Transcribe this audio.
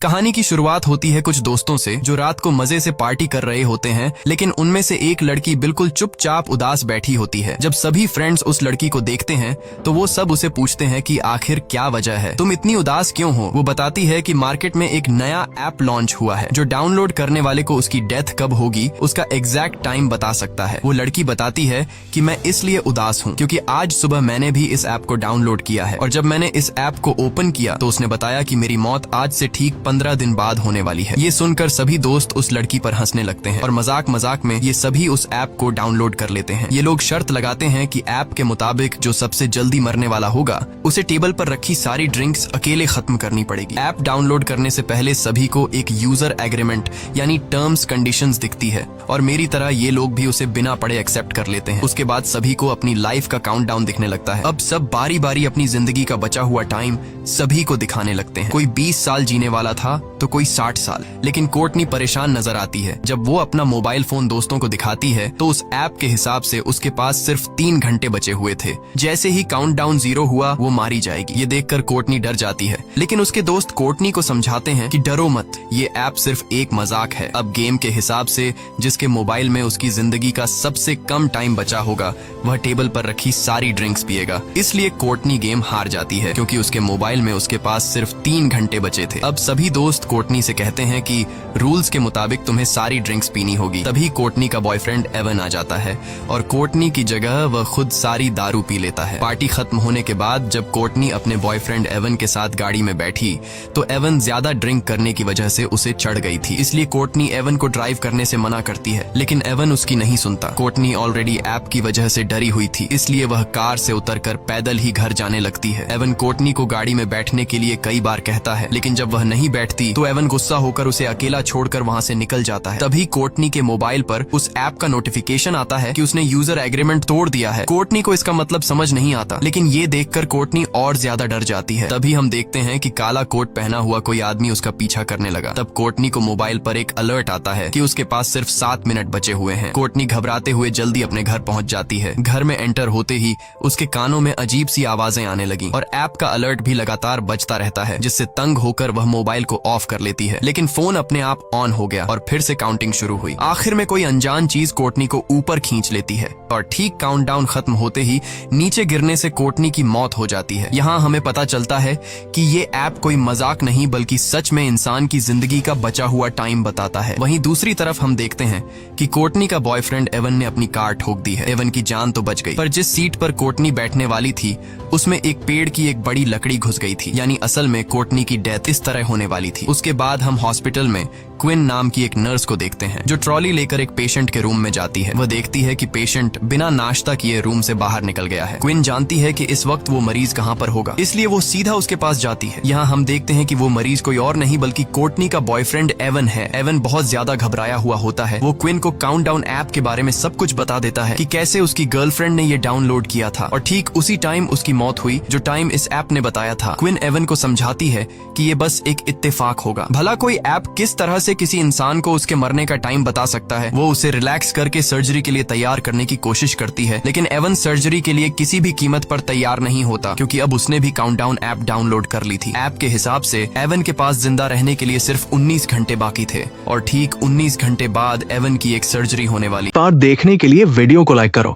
कहानी की शुरुआत होती है कुछ दोस्तों से जो रात को मजे से पार्टी कर रहे होते हैं, लेकिन उनमें से एक लड़की बिल्कुल चुपचाप उदास बैठी होती है। जब सभी फ्रेंड्स उस लड़की को देखते हैं तो वो सब उसे पूछते हैं कि आखिर क्या वजह है, तुम इतनी उदास क्यों हो। वो बताती है कि मार्केट में एक नया ऐप लॉन्च हुआ है जो डाउनलोड करने वाले को उसकी डेथ कब होगी उसका एग्जैक्ट टाइम बता सकता है। वो लड़की बताती है कि मैं इसलिए उदास हूँ क्योंकि आज सुबह मैंने भी इस ऐप को डाउनलोड किया है और जब मैंने इस ऐप को ओपन किया तो उसने बताया कि मेरी मौत आज से ठीक 15 दिन बाद होने वाली है। ये सुनकर सभी दोस्त उस लड़की पर हंसने लगते हैं और मजाक मजाक में ये सभी उस ऐप को डाउनलोड कर लेते हैं। ये लोग शर्त लगाते हैं कि ऐप के मुताबिक जो सबसे जल्दी मरने वाला होगा उसे टेबल पर रखी सारी ड्रिंक्स अकेले खत्म करनी पड़ेगी। ऐप डाउनलोड करने से पहले सभी को एक यूजर एग्रीमेंट यानी टर्म्स कंडीशंस दिखती है और मेरी तरह ये लोग भी उसे बिना पढ़े एक्सेप्ट कर लेते हैं। उसके बाद सभी को अपनी लाइफ का काउंटडाउन दिखने लगता है। अब सब बारी बारी अपनी जिंदगी का बचा हुआ टाइम सभी को दिखाने लगते हैं। कोई 20 साल जीने वाला था तो कोई 60 साल। लेकिन कोर्टनी परेशान नजर आती है। जब वो अपना मोबाइल फोन दोस्तों को दिखाती है तो उस ऐप के हिसाब से उसके पास सिर्फ 3 घंटे बचे हुए थे। जैसे ही काउंटडाउन 0 हुआ वो मारी जाएगी। ये देखकर कोर्टनी डर जाती है, लेकिन उसके दोस्त कोर्टनी को समझाते हैं कि डरो मत, ये ऐप सिर्फ एक मजाक है। अब गेम के हिसाब से जिसके मोबाइल में उसकी जिंदगी का सबसे कम टाइम बचा होगा वह टेबल पर रखी सारी ड्रिंक्स पिएगा। इसलिए कोर्टनी गेम हार जाती है क्योंकि उसके मोबाइल में उसके पास सिर्फ 3 घंटे बचे थे। अब सभी दोस्त कोर्टनी से कहते हैं कि रूल्स के मुताबिक तुम्हें सारी ड्रिंक्स पीनी होगी। तभी कोर्टनी का बॉयफ्रेंड एवन आ जाता है और कोर्टनी की जगह वह खुद सारी दारू पी लेता है। पार्टी खत्म होने के बाद जब कोर्टनी अपने बॉयफ्रेंड एवन के साथ गाड़ी में बैठी तो एवन ज्यादा ड्रिंक करने की वजह से उसे चढ़ गई थी। इसलिए कोर्टनी एवन को ड्राइव करने से मना करती है, लेकिन एवन उसकी नहीं सुनता। कोर्टनी ऑलरेडी ऐप की वजह से डरी हुई थी, इसलिए वह कार से उतरकर पैदल ही घर जाने लगती है। एवन कोर्टनी को गाड़ी में बैठने के लिए कई बार कहता है, लेकिन जब वह नहीं बैठती तो एवन गुस्सा होकर उसे अकेला छोड़कर वहां से निकल जाता है। तभी कोर्टनी के मोबाइल पर उस ऐप का नोटिफिकेशन आता है कि उसने यूजर एग्रीमेंट तोड़ दिया है। कोर्टनी को इसका मतलब समझ नहीं आता, लेकिन ये देखकर कोर्टनी और ज्यादा डर जाती है। तभी हम देखते हैं कि काला कोट पहना हुआ कोई आदमी उसका पीछा करने लगा। तब कोर्टनी को मोबाइल पर एक अलर्ट आता है कि उसके पास सिर्फ 7 मिनट बचे हुए हैं। कोर्टनी घबराते हुए जल्दी अपने घर पहुंच जाती है। घर में एंटर होते ही उसके कानों में अजीब सी आवाजें आने लगी और ऐप का अलर्ट भी लगातार बजता रहता है, जिससे तंग होकर वह मोबाइल को ऑफ कर लेती है। लेकिन फोन अपने आप ऑन हो गया और फिर से काउंटिंग शुरू हुई। आखिर में कोई अनजान चीज कोर्टनी को ऊपर खींच लेती है और ठीक काउंटडाउन खत्म होते ही नीचे गिरने से कोर्टनी की मौत हो जाती है। यहाँ हमें पता चलता है कि ये ऐप कोई मजाक नहीं बल्कि सच में इंसान की जिंदगी का बचा हुआ टाइम बताता है। वहीं दूसरी तरफ हम देखते हैं कि कोर्टनी का बॉयफ्रेंड एवन ने अपनी कार ठोक दी है। एवन की जान तो बच गई, पर जिस सीट पर कोर्टनी बैठने वाली थी उसमें एक पेड़ की एक बड़ी लकड़ी घुस गई थी। यानी असल में कोर्टनी की डेथ इस तरह होने वाली थी। उसके बाद हम हॉस्पिटल में क्विन नाम की एक नर्स को देखते हैं जो ट्रॉली लेकर एक पेशेंट के रूम में जाती है। वह देखती है कि पेशेंट बिना नाश्ता किए रूम से बाहर निकल गया है। क्विन जानती है कि इस वक्त वो मरीज कहाँ पर होगा, इसलिए वो सीधा उसके पास जाती है। यहाँ हम देखते हैं कि वो मरीज कोई और नहीं बल्कि कोर्टनी का बॉयफ्रेंड एवन है। एवन बहुत ज्यादा घबराया हुआ होता है। वो क्विन को काउंटडाउन ऐप के बारे में सब कुछ बता देता है कि कैसे उसकी गर्लफ्रेंड ने ये डाउनलोड किया था और ठीक उसी टाइम उसकी मौत हुई जो टाइम इस ऐप ने बताया था। क्विन एवन को समझाती है कि ये बस एक इत्तेफाक होगा। भला कोई ऐप किस तरह से किसी इंसान को उसके मरने का टाइम बता सकता है। वो उसे रिलैक्स करके सर्जरी के लिए तैयार करने की कोशिश करती है, लेकिन एवन सर्जरी के लिए किसी भी कीमत पर तैयार नहीं होता क्योंकि अब उसने भी काउंटडाउन ऐप डाउनलोड कर ली थी। ऐप के हिसाब से एवन के पास जिंदा रहने के लिए सिर्फ 19 घंटे बाकी थे और ठीक 19 घंटे बाद एवन की एक सर्जरी होने वाली। देखने के लिए वीडियो को लाइक करो।